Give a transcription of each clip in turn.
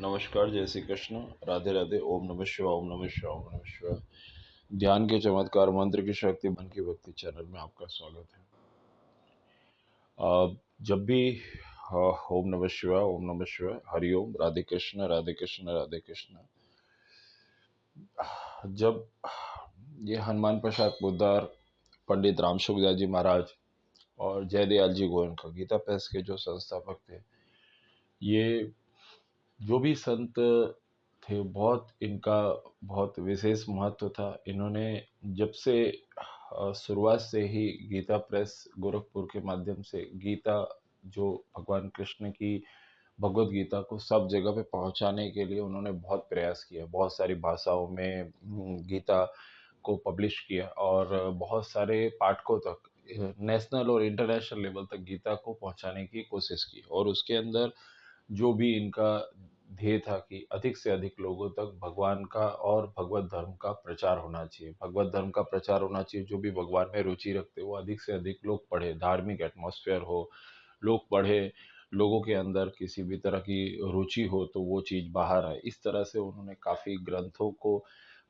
नमस्कार, जय श्री कृष्ण, राधे राधे, ओम नमः शिवाय, ओम नमः शिवाय, ओम नमः शिवाय। ध्यान के चमत्कार, मंत्र की शक्ति, मन की भक्ति चैनल में आपका स्वागत है। जब भी ओम नमः शिवाय, ओम नमः शिवाय, हरिओम, राधे कृष्ण, राधे कृष्ण, राधे कृष्ण। जब ये हनुमान प्रसाद पोद्दार, पंडित राम सुखदास जी महाराज और जयदयाल जी गोयनका, गीता प्रेस के जो संस्थापक थे, ये जो भी संत थे, बहुत इनका बहुत विशेष महत्व था। इन्होंने जब से शुरुआत से ही गीता प्रेस गोरखपुर के माध्यम से गीता, जो भगवान कृष्ण की भगवत गीता को सब जगह पे पहुंचाने के लिए उन्होंने बहुत प्रयास किया। बहुत सारी भाषाओं में गीता को पब्लिश किया और बहुत सारे पाठकों तक, नेशनल और इंटरनेशनल लेवल तक गीता को पहुंचाने की कोशिश की। और उसके अंदर जो भी इनका ध्येय था कि अधिक से अधिक लोगों तक भगवान का और भगवत धर्म का प्रचार होना चाहिए, भगवत धर्म का प्रचार होना चाहिए। जो भी भगवान में रुचि रखते वो अधिक से अधिक लोग पढ़े, धार्मिक एटमॉस्फेयर हो, लोग पढ़े, लोगों के अंदर किसी भी तरह की रुचि हो तो वो चीज़ बाहर आए। इस तरह से उन्होंने काफ़ी ग्रंथों को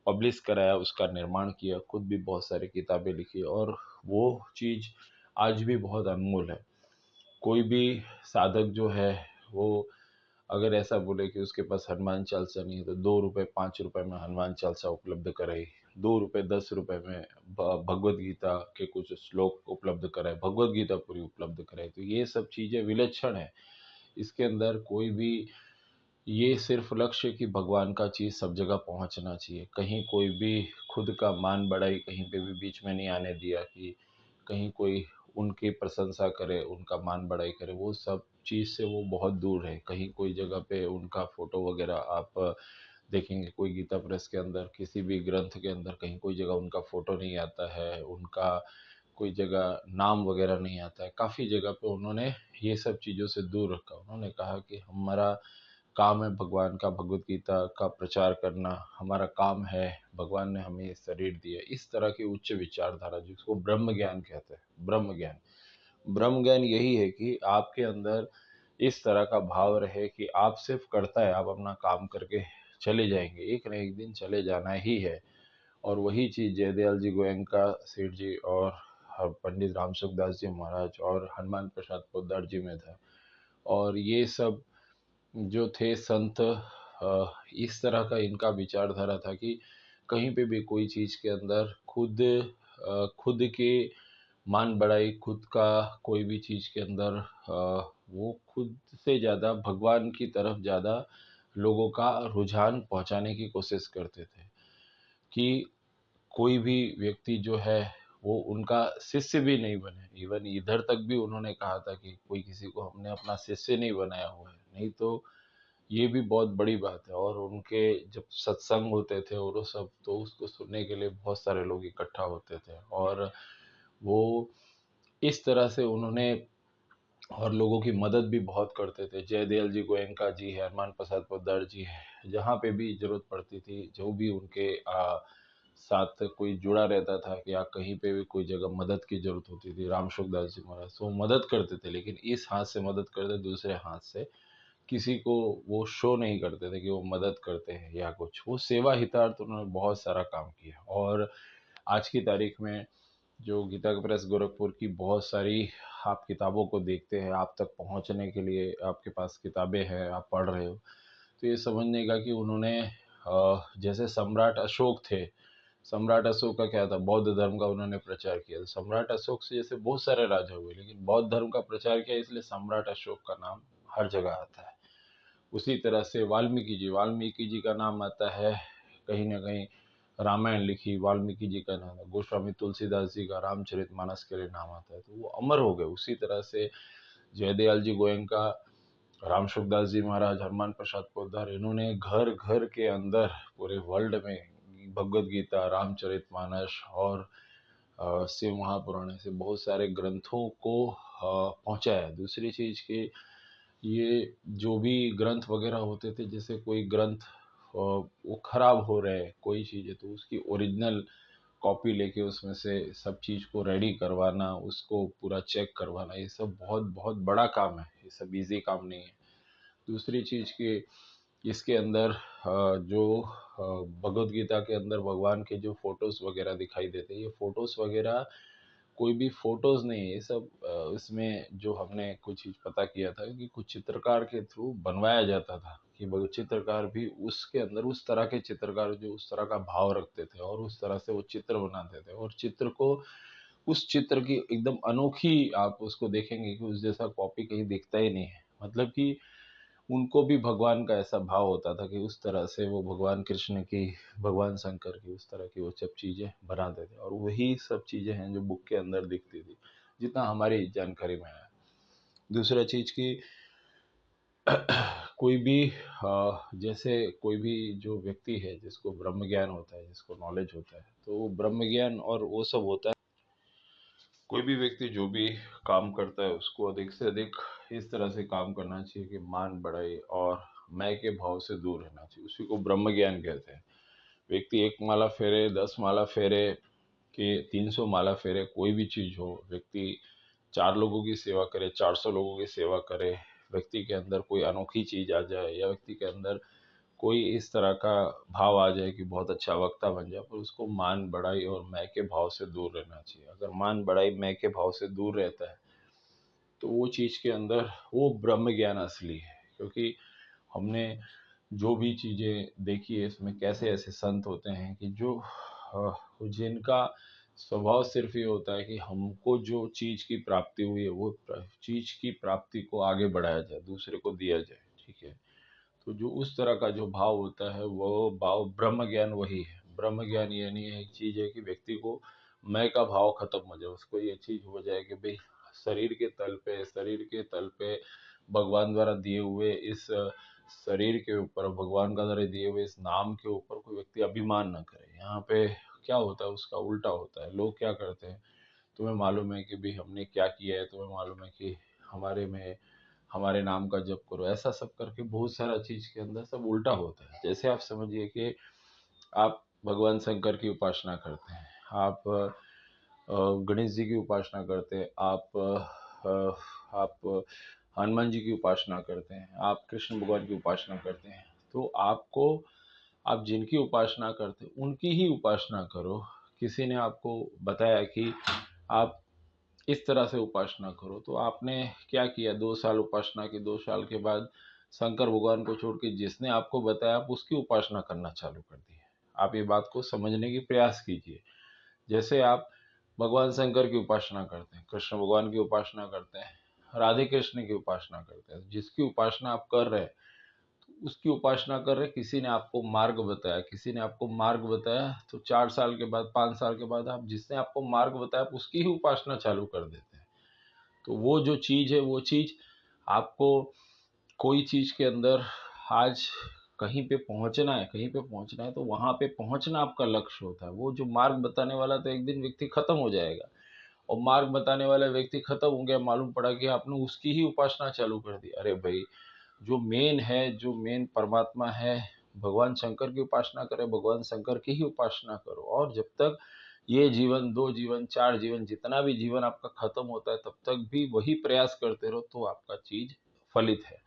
पब्लिश कराया, उसका निर्माण किया, खुद भी बहुत सारी किताबें लिखी और वो चीज़ आज भी बहुत अनमोल है। कोई भी साधक जो है वो अगर ऐसा बोले कि उसके पास हनुमान चालीसा नहीं है तो 2 रुपये 5 रुपये में हनुमान चालीसा उपलब्ध कराई, 2 रुपये 10 रुपये में भगवत गीता के कुछ श्लोक उपलब्ध कराए, भगवत गीता पूरी उपलब्ध कराए, तो ये सब चीज़ें विलक्षण है। इसके अंदर कोई भी ये सिर्फ लक्ष्य कि भगवान का चीज़ सब जगह पहुंचना चाहिए। कहीं कोई भी खुद का मान बढ़ाई कहीं पे भी बीच में नहीं आने दिया कि कहीं कोई उनकी प्रशंसा करे, उनका मान बढ़ाई करे, वो सब चीज़ से वो बहुत दूर है। कहीं कोई जगह पे उनका फोटो वगैरह आप देखेंगे, कोई गीता प्रेस के अंदर किसी भी ग्रंथ के अंदर कहीं कोई जगह उनका फोटो नहीं आता है, उनका कोई जगह नाम वगैरह नहीं आता है। काफ़ी जगह पे उन्होंने ये सब चीज़ों से दूर रखा। उन्होंने कहा कि हमारा काम है भगवान का भगवत गीता का प्रचार करना, हमारा काम है, भगवान ने हमें ये शरीर दिया। इस तरह की उच्च विचारधारा जिसको ब्रह्म ज्ञान कहते हैं, ब्रह्म ज्ञान। ब्रह्म ज्ञान यही है कि आपके अंदर इस तरह का भाव रहे कि आप सिर्फ करता है, आप अपना काम करके चले जाएंगे, एक न एक दिन चले जाना ही है। और वही चीज़ जयदयाल जी गोयनका सेठ जी और पंडित राम सुखदास जी महाराज और हनुमान प्रसाद पोद्दार जी में था। और ये सब जो थे संत, इस तरह का इनका विचारधारा था कि कहीं पे भी कोई चीज़ के अंदर खुद के मान बढ़ाई, खुद का कोई भी चीज़ के अंदर वो खुद से ज़्यादा भगवान की तरफ ज़्यादा लोगों का रुझान पहुंचाने की कोशिश करते थे। कि कोई भी व्यक्ति जो है वो उनका शिष्य भी नहीं बने। इवन इधर तक भी उन्होंने कहा था कि कोई किसी को हमने अपना शिष्य नहीं बनाया हुआ है, नहीं तो ये भी बहुत बड़ी बात है। और उनके जब सत्संग होते थे और वो सब, तो उसको सुनने के लिए बहुत सारे लोग इकट्ठा होते थे। और वो इस तरह से उन्होंने और लोगों की मदद भी बहुत करते थे। जयदयाल जी गोयनका जी है, हनुमान प्रसाद पोद्दार जी है, जहाँ पे भी जरूरत पड़ती थी, जो भी उनके साथ कोई जुड़ा रहता था कि या कहीं पे भी कोई जगह मदद की जरूरत होती थी, राम सुखदास जी महाराज, तो वो मदद करते थे। लेकिन इस हाथ से मदद करते, दूसरे हाथ से किसी को वो शो नहीं करते थे कि वो मदद करते हैं या कुछ। वो सेवा हितार्थ उन्होंने बहुत सारा काम किया। और आज की तारीख में जो गीता प्रेस गोरखपुर की बहुत सारी आप किताबों को देखते हैं, आप तक पहुंचने के लिए आपके पास किताबें हैं, आप पढ़ रहे हो, तो ये समझने का कि उन्होंने जैसे सम्राट अशोक थे, सम्राट अशोक का क्या था, बौद्ध धर्म का उन्होंने प्रचार किया। तो सम्राट अशोक से जैसे बहुत सारे राजा हुए, लेकिन बौद्ध धर्म का प्रचार किया, इसलिए सम्राट अशोक का नाम हर जगह आता है। उसी तरह से वाल्मीकि जी का नाम आता है कहीं ना कहीं। रामायण लिखी वाल्मीकि जी का नाम है, गोस्वामी तुलसीदास जी का रामचरितमानस के लिए नाम आता है, तो वो अमर हो गए। उसी तरह से जयदयाल जी गोयनका, राम सुखदास जी महाराज, हनुमान प्रसाद पोद्दार, इन्होंने घर घर के अंदर पूरे वर्ल्ड में भगवत गीता, रामचरितमानस और शिव महापुराण से बहुत सारे ग्रंथों को पहुंचाया। दूसरी चीज की, ये जो भी ग्रंथ वगैरह होते थे, जैसे कोई ग्रंथ वो खराब हो रहे हैं कोई चीज़ है, तो उसकी ओरिजिनल कॉपी लेके उसमें से सब चीज़ को रेडी करवाना, उसको पूरा चेक करवाना, ये सब बहुत बहुत बड़ा काम है, ये सब इजी काम नहीं है। दूसरी चीज़ की, इसके अंदर जो भगवत गीता के अंदर भगवान के जो फोटोज वगैरह दिखाई देते हैं, ये फोटोज वगैरह कोई भी फोटोज नहीं है, ये सब इसमें जो हमने कुछ चीज पता किया था कि कुछ चित्रकार के थ्रू बनवाया जाता था, कि वो चित्रकार भी उसके अंदर उस तरह के चित्रकार जो उस तरह का भाव रखते थे और उस तरह से वो चित्र बनाते थे, और चित्र को उस चित्र की एकदम अनोखी आप उसको देखेंगे कि उस जैसा कॉपी कहीं दिखता ही नहीं है। मतलब कि उनको भी भगवान का ऐसा भाव होता था कि उस तरह से वो भगवान कृष्ण की, भगवान शंकर की उस तरह की वो सब चीज़ें बनाते थे, और वही सब चीज़ें हैं जो बुक के अंदर दिखती थी, जितना हमारी जानकारी में है। दूसरा चीज़ की कोई भी जैसे कोई भी जो व्यक्ति है जिसको ब्रह्म ज्ञान होता है, जिसको नॉलेज होता है, तो वो ब्रह्म ज्ञान और वो सब होता है। कोई भी व्यक्ति जो भी काम करता है उसको अधिक से अधिक इस तरह से काम करना चाहिए कि मान बढ़ाई और मैं के भाव से दूर रहना चाहिए, उसी को ब्रह्म ज्ञान कहते हैं। व्यक्ति एक माला फेरे, 10 माला फेरे, कि 300 माला फेरे, कोई भी चीज हो, व्यक्ति 4 लोगों की सेवा करे, 400 लोगों की सेवा करे, व्यक्ति के अंदर कोई अनोखी चीज आ जाए या व्यक्ति के अंदर कोई इस तरह का भाव आ जाए कि बहुत अच्छा वक्ता बन जाए, पर उसको मान बढ़ाई और मैं के भाव से दूर रहना चाहिए। अगर मान बढ़ाई मैं के भाव से दूर रहता है तो वो चीज के अंदर वो ब्रह्म ज्ञान असली है। क्योंकि हमने जो भी चीजें देखी है इसमें कैसे ऐसे संत होते हैं कि जो जिनका स्वभाव सिर्फ ये होता है कि हमको जो चीज की प्राप्ति हुई है वो चीज की प्राप्ति को आगे बढ़ाया जाए, दूसरे को दिया जाए। ठीक है, तो जो उस तरह का जो भाव होता है वो भाव ब्रह्म ज्ञान वही है। ब्रह्म ज्ञान ये नहीं है, एक चीज है कि व्यक्ति को मैं का भाव खत्म हो जाए, उसको ये चीज हो जाए कि भाई शरीर के तल पे भगवान द्वारा दिए हुए इस शरीर के ऊपर, भगवान का द्वारा दिए हुए इस नाम के ऊपर कोई व्यक्ति अभिमान न करे। यहाँ पे क्या होता है, उसका उल्टा होता है। लोग क्या करते हैं, तुम्हें मालूम है कि भाई हमने क्या किया है, तुम्हें मालूम है कि हमारे में हमारे नाम का जप करो, ऐसा सब करके बहुत सारा चीज के अंदर सब उल्टा होता है। जैसे आप समझिए कि आप भगवान शंकर की उपासना करते हैं, आप गणेश जी की उपासना करते हैं, आप हनुमान जी की उपासना करते हैं, आप कृष्ण भगवान की उपासना करते हैं, तो आपको, आप जिनकी उपासना करते हैं उनकी ही उपासना करो। किसी ने आपको बताया कि आप इस तरह से उपासना करो, तो आपने क्या किया, 2 साल उपासना की, 2 साल के बाद शंकर भगवान को छोड़ के जिसने आपको बताया आप उसकी उपासना करना चालू कर दी है। आप ये बात को समझने की प्रयास कीजिए। जैसे आप भगवान शंकर की उपासना करते हैं, कृष्ण भगवान की उपासना करते हैं, राधे कृष्ण की उपासना करते हैं, जिसकी उपासना आप कर रहे हैं उसकी उपासना कर रहे, किसी ने आपको मार्ग बताया, किसी ने आपको मार्ग बताया, तो 4 साल के बाद, 5 साल के बाद आप जिसने आपको मार्ग बताया आप उसकी ही उपासना चालू कर देते हैं। तो वो जो चीज़ है वो चीज़ आपको, कोई चीज़ के अंदर आज कहीं पे पहुंचना है, कहीं पे पहुंचना है, तो वहां पे पहुंचना आपका लक्ष्य होता है। वो जो मार्ग बताने वाला तो एक दिन व्यक्ति खत्म हो जाएगा, और मार्ग बताने वाला व्यक्ति खत्म हो गया, मालूम पड़ा कि आपने उसकी ही उपासना चालू कर दी। अरे भाई, जो मेन है, जो मेन परमात्मा है, भगवान शंकर की उपासना करें, भगवान शंकर की ही उपासना करो। और जब तक ये जीवन, 2 जीवन, 4 जीवन, जितना भी जीवन आपका खत्म होता है तब तक भी वही प्रयास करते रहो, तो आपका चीज फलित है।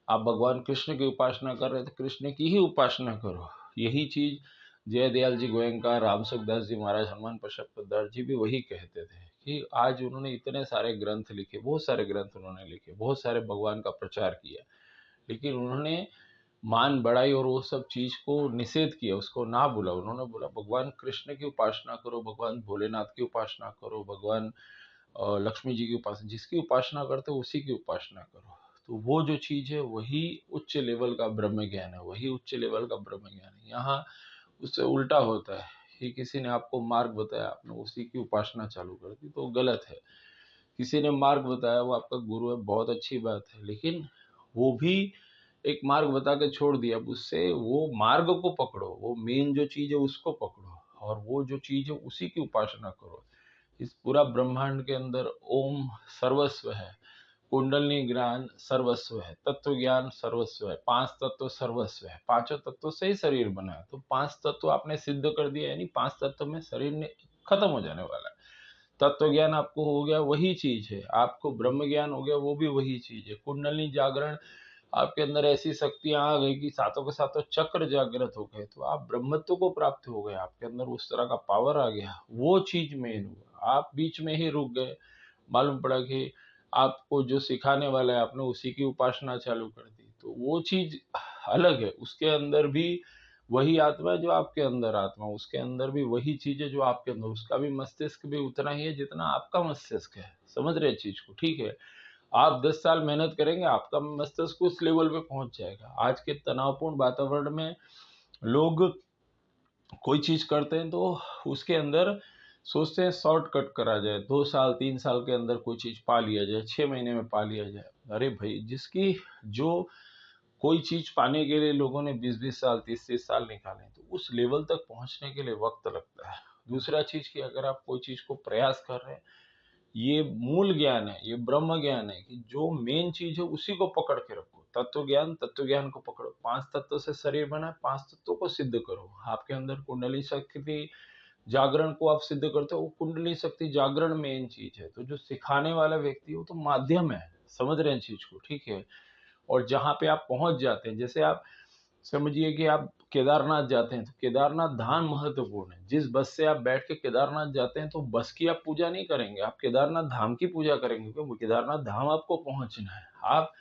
आप भगवान कृष्ण की उपासना कर रहे थे, कृष्ण की ही उपासना करो। यही चीज जयदयाल जी गोयंका, राम सुखदास जी महाराज, हनुमान प्रसाद पोद्दार जी भी वही कहते थे कि आज उन्होंने इतने सारे ग्रंथ लिखे, बहुत सारे ग्रंथ उन्होंने लिखे, बहुत सारे भगवान का प्रचार किया, लेकिन उन्होंने मान बढ़ाई और वो सब चीज को निषेध किया, उसको ना बोला। उन्होंने बोला भगवान कृष्ण की उपासना करो, भगवान भोलेनाथ की उपासना करो, भगवान लक्ष्मी जी की उपासना, जिसकी उपासना करते हो उसी की उपासना करो। तो वो जो चीज है वही उच्च लेवल का ब्रह्म ज्ञान है, वही उच्च लेवल का ब्रह्म ज्ञान है। यहाँ उससे उल्टा होता है कि किसी ने आपको मार्ग बताया, आपने उसी की उपासना चालू कर दी, तो गलत है। किसी ने मार्ग बताया, वो आपका गुरु है, बहुत अच्छी बात है, लेकिन वो भी एक मार्ग बता के छोड़ दिया। अब उससे वो मार्ग को पकड़ो, वो मेन जो चीज है उसको पकड़ो, और वो जो चीज है उसी की उपासना करो। इस पूरा ब्रह्मांड के अंदर ओम सर्वस्व है, कुंडलनी ज्ञान सर्वस्व है, तत्व ज्ञान सर्वस्व है, 5 तत्व सर्वस्व है, पांचों तत्व से ही शरीर बना है। तो 5 तत्व आपने सिद्ध कर दिया, यानी 5 तत्व में शरीर ने खत्म हो जाने वाला है। तत्व ज्ञान आपको हो गया, वही चीज है। आपको ब्रह्म ज्ञान हो गया, वो भी वही चीज है। कुंडली जागरण आपके अंदर ऐसी शक्तियां आ गई कि सातों के सातों चक्र जागृत हो गए, तो आप ब्रह्मत्व को प्राप्त हो गए, आपके अंदर उस तरह का पावर आ गया। वो चीज मेन हुआ, आप बीच में ही रुक गए। मालूम पड़ा कि आपको जो सिखाने वाला है आपने उसी की उपासना चालू कर दी, तो वो चीज अलग है। उसके अंदर भी वही आत्मा है जो आपके अंदर आत्मा, उसके अंदर भी वही चीज है जो आपके अंदर, उसका भी मस्तिष्क भी उतना ही है जितना आपका मस्तिष्क है। समझ रहे चीज को? ठीक है, आप 10 साल मेहनत करेंगे, आपका मस्तिष्क उस लेवल पे पहुंच जाएगा। आज के तनावपूर्ण वातावरण में लोग कोई चीज करते हैं तो उसके अंदर सोचते हैं शॉर्टकट करा जाए, 2 साल 3 साल के अंदर कोई चीज पा लिया जाए, 6 महीने में पा लिया जाए। अरे भाई, जिसकी जो कोई चीज पाने के लिए लोगों ने 20-20 साल 30-30 साल निकाले, तो उस लेवल तक पहुंचने के लिए वक्त लगता है। दूसरा चीज कि अगर आप कोई चीज को प्रयास कर रहे हैं, ये मूल ज्ञान है, ये ब्रह्म ज्ञान है कि जो मेन चीज है उसी को पकड़ के रखो। तत्व ज्ञान को पकड़ो। 5 तत्व से शरीर बना है, 5 तत्वों को सिद्ध करो। आपके अंदर कुंडली शक्ति जागरण को आप सिद्ध करते हो, वो कुंडली शक्ति जागरण मेन चीज है। तो जो सिखाने वाला व्यक्ति हो तो माध्यम है। समझ रहे हैं चीज को? ठीक है। और जहां पे आप पहुंच जाते हैं, जैसे आप समझिए कि आप केदारनाथ जाते हैं, तो केदारनाथ धाम महत्वपूर्ण है। जिस बस से आप बैठ के केदारनाथ जाते हैं, तो बस की आप पूजा नहीं करेंगे, आप केदारनाथ धाम की पूजा करेंगे, क्योंकि केदारनाथ धाम आपको पहुंचना है। आप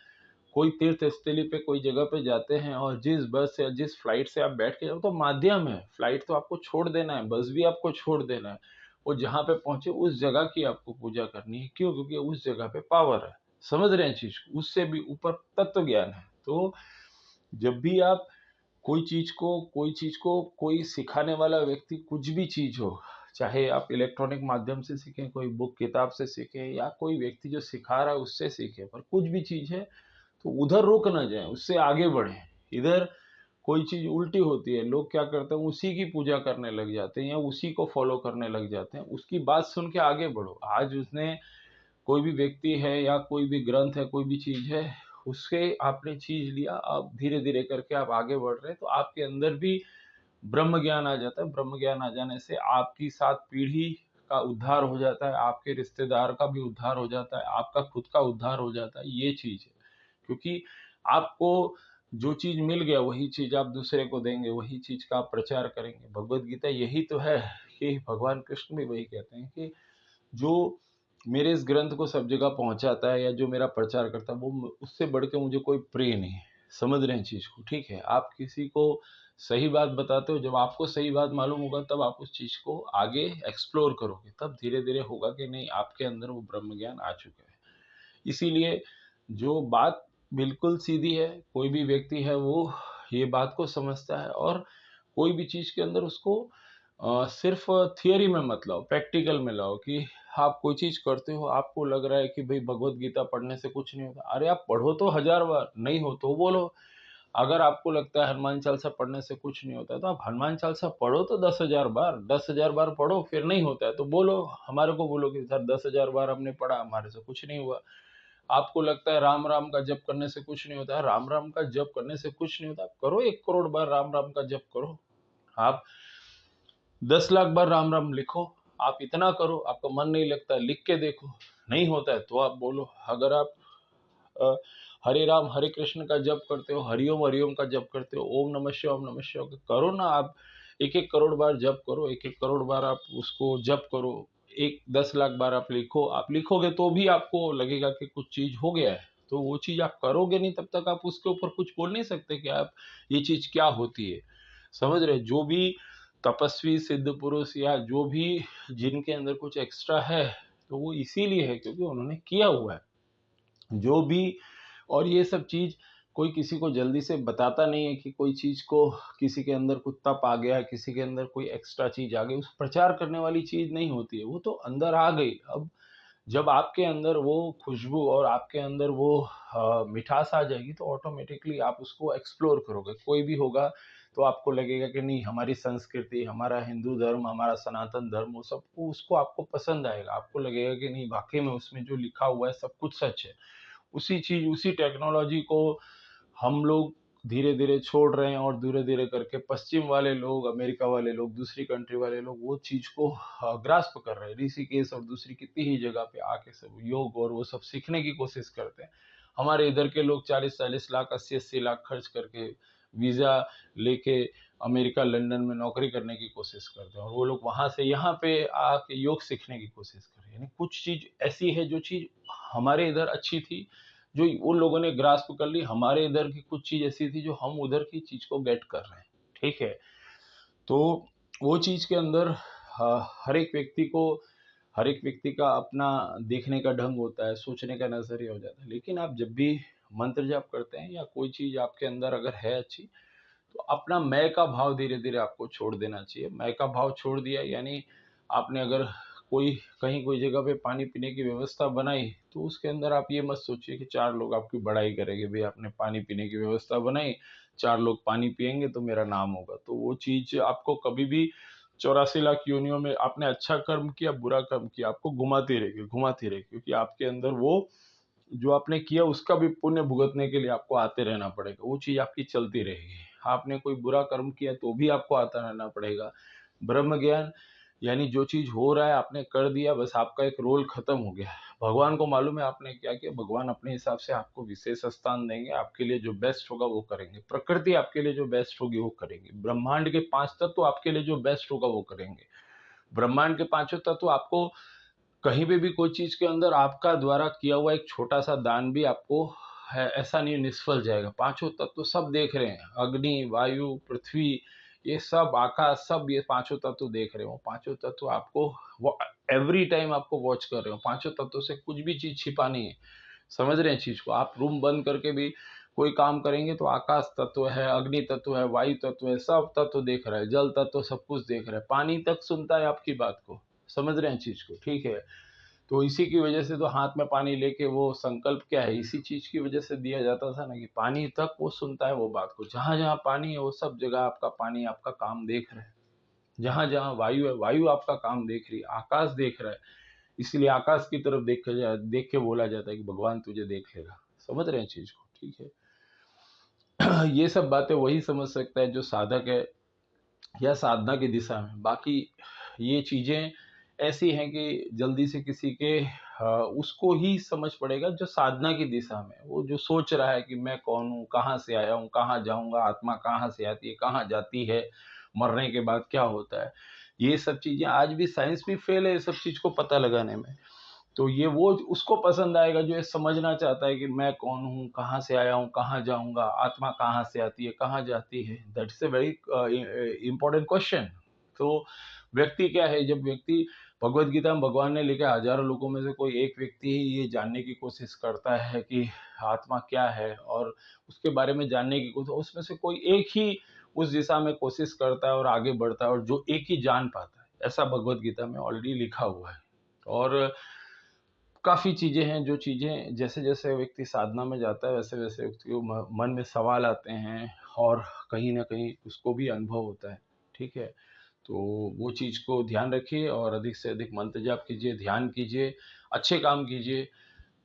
कोई तीर्थ स्थली पे कोई जगह पे जाते हैं और जिस बस या जिस फ्लाइट से आप बैठ के जाओ तो माध्यम है, फ्लाइट तो आपको छोड़ देना है, बस भी आपको छोड़ देना है। और जहां पे पहुंचे उस जगह की आपको पूजा करनी है। क्यों? क्योंकि उस जगह पे पावर है। समझ रहे हैं चीज को? उससे भी ऊपर तत्व ज्ञान है। तो जब भी आप कोई चीज को कोई सिखाने वाला व्यक्ति, कुछ भी चीज हो, चाहे आप इलेक्ट्रॉनिक माध्यम से सीखें, कोई बुक किताब से सीखें, या कोई व्यक्ति जो सिखा रहा है उससे सीखें, पर कुछ भी चीज है तो उधर रुक ना जाए, उससे आगे बढ़े। इधर कोई चीज उल्टी होती है, लोग क्या करते हैं, उसी की पूजा करने लग जाते हैं या उसी को फॉलो करने लग जाते हैं। उसकी बात सुन के आगे बढ़ो। आज उसने कोई भी व्यक्ति है या कोई भी ग्रंथ है, कोई भी चीज है, उससे आपने चीज लिया, आप धीरे धीरे करके आप आगे बढ़ रहे हैं, तो आपके अंदर भी ब्रह्म ज्ञान आ जाता है। ब्रह्म ज्ञान आ जाने से आपकी 7 पीढ़ी का उद्धार हो जाता है, आपके रिश्तेदार का भी उद्धार हो जाता है, आपका खुद का उद्धार हो जाता है। ये चीज है। क्योंकि आपको जो चीज मिल गया वही चीज आप दूसरे को देंगे, वही चीज का आप प्रचार करेंगे। भगवत गीता यही तो है कि भगवान कृष्ण भी वही कहते हैं कि जो मेरे इस ग्रंथ को सब जगह पहुंचाता है या जो मेरा प्रचार करता है, वो उससे बढ़ के मुझे कोई प्रिय नहीं है। समझ रहे हैं चीज को? ठीक है। आप किसी को सही बात बताते हो, जब आपको सही बात मालूम होगा तब आप उस चीज को आगे एक्सप्लोर करोगे, तब धीरे धीरे होगा कि नहीं, आपके अंदर वो ब्रह्म ज्ञान आ चुका है। इसीलिए जो बात बिल्कुल सीधी है, कोई भी व्यक्ति है वो ये बात को समझता है। और कोई भी चीज के अंदर उसको सिर्फ थियोरी में मत लाओ, प्रैक्टिकल में लाओ। कि आप कोई चीज करते हो, आपको लग रहा है कि भाई भगवत गीता पढ़ने से कुछ नहीं होता, अरे आप पढ़ो तो 1000 बार, नहीं हो तो बोलो। अगर आपको लगता है हनुमान चालीसा पढ़ने से कुछ नहीं होता, तो आप हनुमान चालीसा पढ़ो तो 10,000 बार, 10,000 बार पढ़ो। फिर नहीं होता है तो बोलो, हमारे को बोलो कि सर 10,000 बार हमने पढ़ा, हमारे से कुछ नहीं हुआ। आपको लगता है राम राम का जप करने से कुछ नहीं होता है, राम राम का जप करने से कुछ नहीं होता, करो 1 करोड़ बार राम राम का जप करो। आप 10 लाख बार राम राम लिखो। आप इतना करो, आपका मन नहीं लगता है, लिख के देखो। नहीं होता है तो आप बोलो। अगर आप अ, हरे राम हरे कृष्ण का जप करते हो, हरिओम का जप करते हो, ओम नमः शिवाय करो ना आप। 1-1 करोड़ बार जप करो, 1-1 करोड़ बार आप उसको जप करो। 10 लाख बार आप लिखो। आप लिखोगे तो भी आपको लगेगा कि कुछ चीज हो गया है। तो वो चीज आप करोगे नहीं, तब तक आप उसके ऊपर कुछ बोल नहीं सकते कि आप ये चीज क्या होती है। समझ रहे? जो भी तपस्वी सिद्ध पुरुष या जो भी जिनके अंदर कुछ एक्स्ट्रा है, तो वो इसीलिए है क्योंकि उन्होंने किया हुआ है जो भी। और ये सब चीज कोई किसी को जल्दी से बताता नहीं है कि कोई चीज को किसी के अंदर कुछ तप आ गया, किसी के अंदर कोई एक्स्ट्रा चीज आ गई, उस प्रचार करने वाली चीज नहीं होती है। वो तो अंदर आ गई। अब जब आपके अंदर वो खुशबू और आपके अंदर वो मिठास आ जाएगी, तो ऑटोमेटिकली आप उसको एक्सप्लोर करोगे। कोई भी होगा तो आपको लगेगा कि नहीं, हमारी संस्कृति, हमारा हिंदू धर्म, हमारा सनातन धर्म, वो सबको उसको आपको पसंद आएगा। आपको लगेगा कि नहीं, वाकई में उसमें जो लिखा हुआ है सब कुछ सच है। उसी चीज, उसी टेक्नोलॉजी को हम लोग धीरे धीरे छोड़ रहे हैं, और धीरे धीरे करके पश्चिम वाले लोग, अमेरिका वाले लोग, दूसरी कंट्री वाले लोग वो चीज को ग्रास्प कर रहे हैं। ऋषिकेश और दूसरी कितनी ही जगह पे आके सब योग और वो सब सीखने की कोशिश करते हैं। हमारे इधर के लोग 40-40 लाख, 80-80 लाख खर्च करके वीज़ा लेके अमेरिका, लंदन में नौकरी करने की कोशिश करते हैं, और वो लोग वहाँ से यहाँ पे आके योग सीखने की कोशिश कर रहे हैं। यानी कुछ चीज़ ऐसी है जो चीज़ हमारे इधर अच्छी थी, जो उन लोगों ने ग्रास्प कर ली। हमारे इधर की कुछ चीज़ ऐसी थी जो हम उधर की चीज़ को गेट कर रहे हैं, ठीक है? तो वो चीज़ के अंदर हर एक व्यक्ति का अपना देखने का ढंग होता है, सोचने का नज़रिया हो जाता है। लेकिन आप जब भी मंत्र जाप करते हैं या कोई चीज़ आपके अंदर अगर है अच्छी, तो अपना मैं का भाव धीरे-धीरे आपको छोड़ देना चाहिए। मैं का भाव छोड़ दिया यानी आपने अगर कोई जगह पे पानी पीने की व्यवस्था बनाई, तो उसके अंदर आप ये मत सोचिए कि 4 लोग आपकी बड़ाई करेंगे, भई आपने पानी पीने की व्यवस्था बनाई, 4 लोग पानी पिएँगे तो मेरा नाम होगा। तो वो चीज़ आपको कभी भी 84 लाख योनियों में आपने अच्छा कर्म किया, बुरा कर्म किया, आपको घुमाती रहेगी, क्योंकि आपके अंदर वो जो आपने किया उसका भी पुण्य भुगतने के लिए आपको आते रहना पड़ेगा। वो चीज़ आपकी चलती रहेगी। आपने कोई बुरा कर्म किया तो भी आपको आता रहना पड़ेगा। ब्रह्म ज्ञान यानी जो चीज़ हो रहा है आपने कर दिया, बस आपका एक रोल खत्म हो गया। भगवान को मालूम है आपने क्या किया, भगवान अपने हिसाब से आपको विशेष स्थान देंगे, आपके लिए जो बेस्ट होगा वो करेंगे। प्रकृति आपके लिए जो बेस्ट होगी वो करेगी। ब्रह्मांड के 5 तत्व आपके लिए जो बेस्ट होगा वो करेंगे। ब्रह्मांड के पाँचों तत्व आपको कहीं पे भी कोई चीज़ के अंदर आपका द्वारा किया हुआ एक छोटा-सा दान भी आपको है ऐसा नहीं निष्फल जाएगा। पाँचों तत्व सब देख रहे हैं। अग्नि, वायु, पृथ्वी, ये सब आकाश, सब ये पाँचों तत्व देख रहे हो। पाँचों तत्व आपको वो एवरी टाइम आपको वॉच कर रहे हो। पाँचों तत्वों से कुछ भी चीज़ छिपा नहीं है। समझ रहे हैं चीज़ को? आप रूम बंद करके भी कोई काम करेंगे तो आकाश तत्व है, अग्नि तत्व है, वायु तत्व है, सब तत्व देख रहा है, जल तत्व सब कुछ देख रहा है। पानी तक सुनता है आपकी बात को। समझ रहे हैं चीज़ को? ठीक है। तो इसी की वजह से तो हाथ में पानी लेके वो संकल्प क्या है, इसी चीज़ की वजह से दिया जाता था ना कि पानी तक वो सुनता है वो बात को। जहाँ-जहाँ पानी है वो सब जगह आपका पानी आपका काम देख रहा है। जहाँ-जहाँ वायु है, वायु आपका काम देख रही है, आकाश देख रहा है। इसलिए आकाश की तरफ देख के बोला जाता है कि भगवान तुझे देख लेगा। समझ रहे हैं चीज़ को? ठीक है। ये सब बातें वही समझ सकता है जो साधक है या साधना की दिशा में। बाकी ये चीज़ें ऐसी हैं कि जल्दी से किसी के उसको ही समझ पड़ेगा जो साधना की दिशा में है। वो जो सोच रहा है कि मैं कौन हूँ, कहाँ से आया हूँ, कहाँ जाऊँगा, आत्मा कहाँ से आती है, कहाँ जाती है, मरने के बाद क्या होता है। ये सब चीज़ें आज भी साइंस भी फ़ेल है ये सब चीज़ को पता लगाने में। तो ये वो उसको पसंद आएगा जो ये समझना चाहता है कि मैं कौन हूँ, कहाँ से आया हूँ, कहाँ जाऊँगा, आत्मा कहाँ से आती है, कहाँ जाती है। That's a very important question. तो व्यक्ति क्या है, जब व्यक्ति भगवत गीता में भगवान ने लिखा है हज़ारों लोगों में से कोई एक व्यक्ति ही ये जानने की कोशिश करता है कि आत्मा क्या है और उसके बारे में जानने की कोशिश, उसमें से कोई एक ही उस दिशा में कोशिश करता है और आगे बढ़ता है और जो एक ही जान पाता है। ऐसा भगवत गीता में ऑलरेडी लिखा हुआ है। और काफ़ी चीज़ें हैं जो चीज़ें जैसे-जैसे व्यक्ति साधना में जाता है वैसे-वैसे व्यक्ति को म मन में सवाल आते हैं और कहीं न कहीं उसको भी अनुभव होता है, ठीक है? तो वो चीज़ को ध्यान रखिए और अधिक से अधिक मंत्र जाप कीजिए, ध्यान कीजिए, अच्छे काम कीजिए,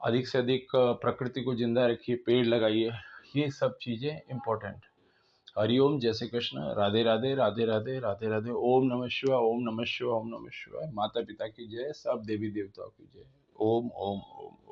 अधिक से अधिक प्रकृति को ज़िंदा रखिए, पेड़ लगाइए, ये सब चीज़ें इम्पोर्टेंट। हरि ओम, जय श्री कृष्ण, राधे राधे, राधे राधे, राधे राधे, ओम नमः शिवाय, ओम नमः शिवाय, ओम नमः शिवाय। माता पिता की जय, सब देवी देवताओं की जय। ओम ओम ओम।